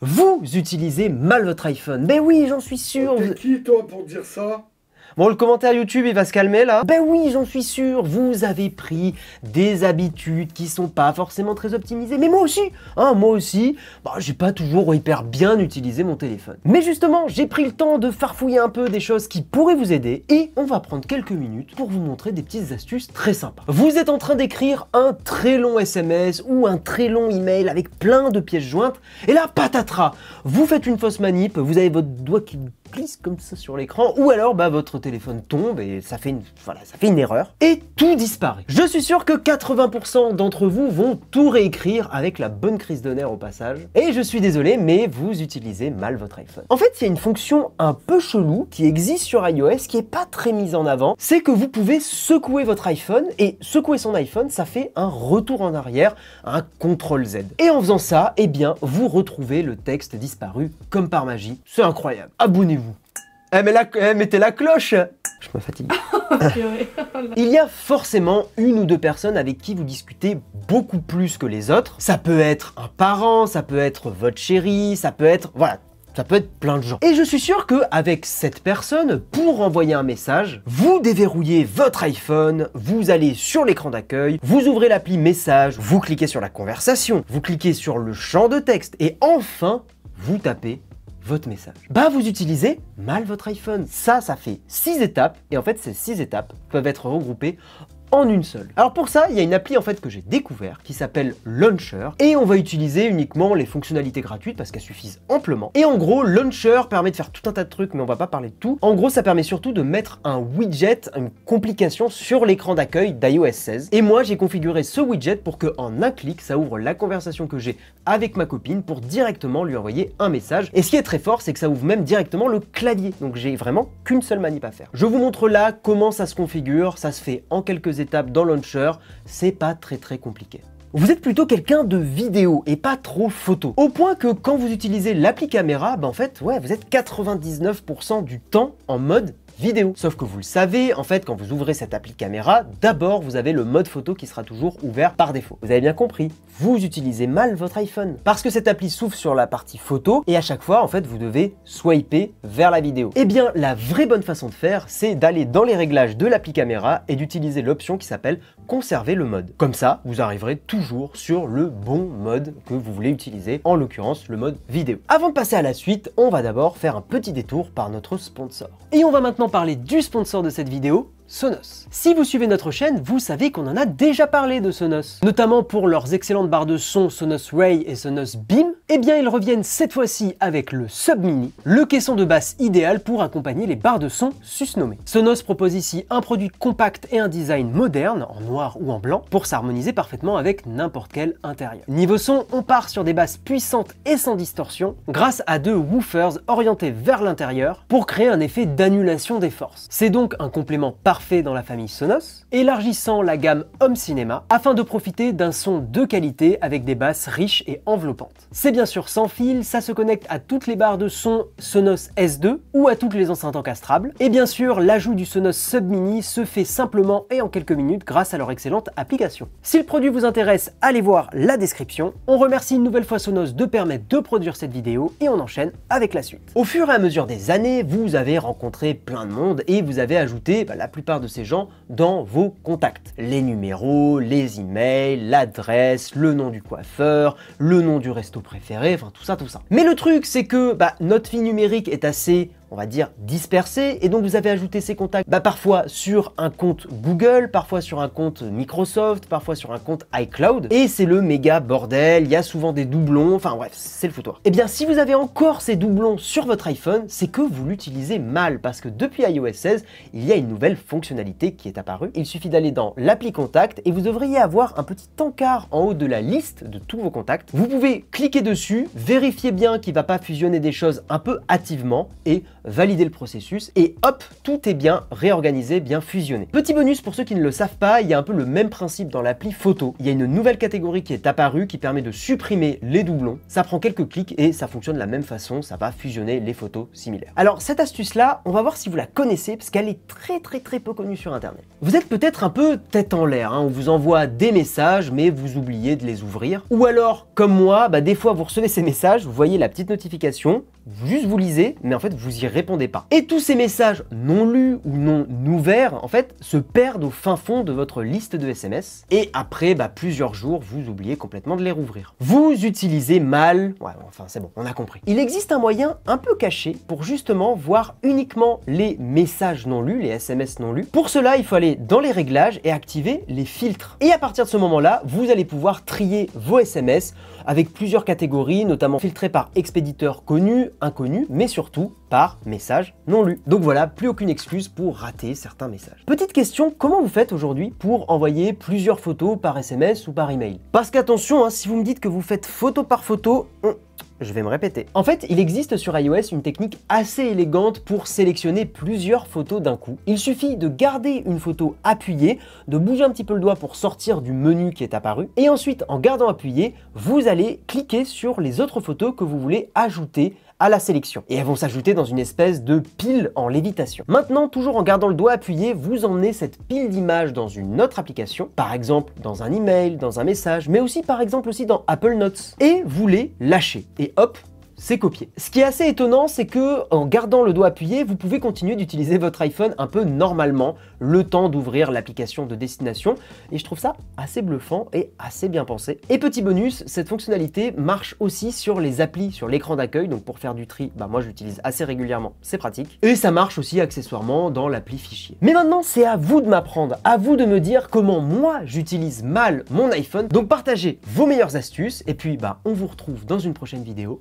Vous utilisez mal votre iPhone. Ben oui, j'en suis sûr. T'es qui toi pour dire ça? Bon, le commentaire YouTube, il va se calmer là. Ben oui, j'en suis sûr, vous avez pris des habitudes qui sont pas forcément très optimisées. Mais moi aussi, j'ai pas toujours hyper bien utilisé mon téléphone. Mais justement, j'ai pris le temps de farfouiller un peu des choses qui pourraient vous aider et on va prendre quelques minutes pour vous montrer des petites astuces très sympas. Vous êtes en train d'écrire un très long SMS ou un très long email avec plein de pièces jointes et là, patatras, vous faites une fausse manip, vous avez votre doigt qui glisse comme ça sur l'écran, ou alors votre téléphone tombe et ça fait une erreur, et tout disparaît. Je suis sûr que 80% d'entre vous vont tout réécrire avec la bonne crise de nerfs au passage, et je suis désolé, mais vous utilisez mal votre iPhone. En fait, il y a une fonction un peu chelou qui existe sur iOS, qui est pas très mise en avant, c'est que vous pouvez secouer votre iPhone, et secouer son iPhone, ça fait un retour en arrière, un CTRL-Z. Et en faisant ça, eh bien, vous retrouvez le texte disparu comme par magie. C'est incroyable. Abonnez-vous. Mettez la cloche. Je me fatigue. Il y a forcément une ou deux personnes avec qui vous discutez beaucoup plus que les autres. Ça peut être un parent, ça peut être votre chéri, ça peut être... Voilà. Ça peut être plein de gens. Et je suis sûr qu'avec cette personne, pour envoyer un message, vous déverrouillez votre iPhone, vous allez sur l'écran d'accueil, vous ouvrez l'appli message, vous cliquez sur la conversation, vous cliquez sur le champ de texte et enfin, vous tapez votre message. Vous utilisez mal votre iPhone. Ça fait 6 étapes et en fait ces 6 étapes peuvent être regroupées en une seule. Alors pour ça, il y a une appli en fait que j'ai découvert qui s'appelle Launcher et on va utiliser uniquement les fonctionnalités gratuites parce qu'elles suffisent amplement. Et en gros, Launcher permet de faire tout un tas de trucs mais on va pas parler de tout. En gros, ça permet surtout de mettre un widget, une complication sur l'écran d'accueil d'iOS 16. Et moi, j'ai configuré ce widget pour que en un clic, ça ouvre la conversation que j'ai avec ma copine pour directement lui envoyer un message. Et ce qui est très fort, c'est que ça ouvre même directement le clavier. Donc j'ai vraiment qu'une seule manip à faire. Je vous montre là comment ça se configure. Ça se fait en quelques étapes dans Launcher, c'est pas très compliqué. Vous êtes plutôt quelqu'un de vidéo et pas trop photo. Au point que quand vous utilisez l'appli caméra, en fait, vous êtes 99% du temps en mode vidéo. Sauf que vous le savez, en fait, quand vous ouvrez cette appli caméra, d'abord, vous avez le mode photo qui sera toujours ouvert par défaut. Vous avez bien compris, vous utilisez mal votre iPhone. Parce que cette appli s'ouvre sur la partie photo et à chaque fois, en fait, vous devez swiper vers la vidéo. Eh bien, la vraie bonne façon de faire, c'est d'aller dans les réglages de l'appli caméra et d'utiliser l'option qui s'appelle conserver le mode. Comme ça, vous arriverez toujours sur le bon mode que vous voulez utiliser, en l'occurrence le mode vidéo. Avant de passer à la suite, on va d'abord faire un petit détour par notre sponsor. Et on va maintenant parler du sponsor de cette vidéo, Sonos. Si vous suivez notre chaîne, vous savez qu'on en a déjà parlé de Sonos, notamment pour leurs excellentes barres de son Sonos Ray et Sonos Beam. Eh bien, ils reviennent cette fois-ci avec le Sub Mini, le caisson de basse idéal pour accompagner les barres de son susnommées. Sonos propose ici un produit compact et un design moderne, en noir ou en blanc, pour s'harmoniser parfaitement avec n'importe quel intérieur. Niveau son, on part sur des basses puissantes et sans distorsion, grâce à deux woofers orientés vers l'intérieur pour créer un effet d'annulation des forces. C'est donc un complément parfait dans la famille Sonos, élargissant la gamme Home Cinema afin de profiter d'un son de qualité avec des basses riches et enveloppantes. C'est bien sûr sans fil, ça se connecte à toutes les barres de son Sonos S2 ou à toutes les enceintes encastrables. Et bien sûr, l'ajout du Sonos Sub Mini se fait simplement et en quelques minutes grâce à leur excellente application. Si le produit vous intéresse, allez voir la description. On remercie une nouvelle fois Sonos de permettre de produire cette vidéo et on enchaîne avec la suite. Au fur et à mesure des années, vous avez rencontré plein de monde et vous avez ajouté la plupart de ces gens dans vos contacts. Les numéros, les emails, l'adresse, le nom du coiffeur, le nom du resto préféré, enfin tout ça. Mais le truc, c'est que notre vie numérique est assez, on va dire, dispersée, et donc vous avez ajouté ces contacts parfois sur un compte Google, parfois sur un compte Microsoft, parfois sur un compte iCloud, et c'est le méga bordel, il y a souvent des doublons, enfin bref, c'est le foutoir. Et bien si vous avez encore ces doublons sur votre iPhone, c'est que vous l'utilisez mal, parce que depuis iOS 16, il y a une nouvelle fonctionnalité qui est apparue. Il suffit d'aller dans l'appli Contact, et vous devriez avoir un petit encart en haut de la liste de tous vos contacts. Vous pouvez cliquer dessus, vérifier bien qu'il ne va pas fusionner des choses un peu hâtivement, et valider le processus et hop, tout est bien réorganisé, bien fusionné. Petit bonus pour ceux qui ne le savent pas, il y a un peu le même principe dans l'appli photo. Il y a une nouvelle catégorie qui est apparue qui permet de supprimer les doublons. Ça prend quelques clics et ça fonctionne de la même façon, ça va fusionner les photos similaires. Alors cette astuce-là, on va voir si vous la connaissez parce qu'elle est très peu connue sur internet. Vous êtes peut-être un peu tête en l'air, on vous envoie des messages mais vous oubliez de les ouvrir. Ou alors, comme moi, des fois vous recevez ces messages, vous voyez la petite notification, juste vous lisez, mais en fait vous y répondez pas. Et tous ces messages non lus ou non ouverts, en fait, se perdent au fin fond de votre liste de SMS. Et après plusieurs jours, vous oubliez complètement de les rouvrir. Vous utilisez mal, enfin c'est bon, on a compris. Il existe un moyen un peu caché pour justement voir uniquement les messages non lus, les SMS non lus. Pour cela, il faut aller dans les réglages et activer les filtres. Et à partir de ce moment-là, vous allez pouvoir trier vos SMS avec plusieurs catégories, notamment filtrés par expéditeur connu, inconnu, mais surtout par message non lu. Donc voilà, plus aucune excuse pour rater certains messages. Petite question, comment vous faites aujourd'hui pour envoyer plusieurs photos par SMS ou par email? Parce qu'attention, si vous me dites que vous faites photo par photo, je vais me répéter. En fait, il existe sur iOS une technique assez élégante pour sélectionner plusieurs photos d'un coup. Il suffit de garder une photo appuyée, de bouger un petit peu le doigt pour sortir du menu qui est apparu, et ensuite, en gardant appuyé, vous allez cliquer sur les autres photos que vous voulez ajouter à la sélection. Et elles vont s'ajouter dans une espèce de pile en lévitation. Maintenant, toujours en gardant le doigt appuyé, vous emmenez cette pile d'images dans une autre application, par exemple dans un email, dans un message, mais aussi par exemple aussi dans Apple Notes. Et vous les lâchez. Et hop, c'est copié. Ce qui est assez étonnant, c'est que en gardant le doigt appuyé, vous pouvez continuer d'utiliser votre iPhone un peu normalement, le temps d'ouvrir l'application de destination. Et je trouve ça assez bluffant et assez bien pensé. Et petit bonus, cette fonctionnalité marche aussi sur les applis, sur l'écran d'accueil. Donc pour faire du tri, moi je l'utilise assez régulièrement, c'est pratique. Et ça marche aussi accessoirement dans l'appli fichier. Mais maintenant, c'est à vous de m'apprendre, à vous de me dire comment moi j'utilise mal mon iPhone. Donc partagez vos meilleures astuces et puis on vous retrouve dans une prochaine vidéo.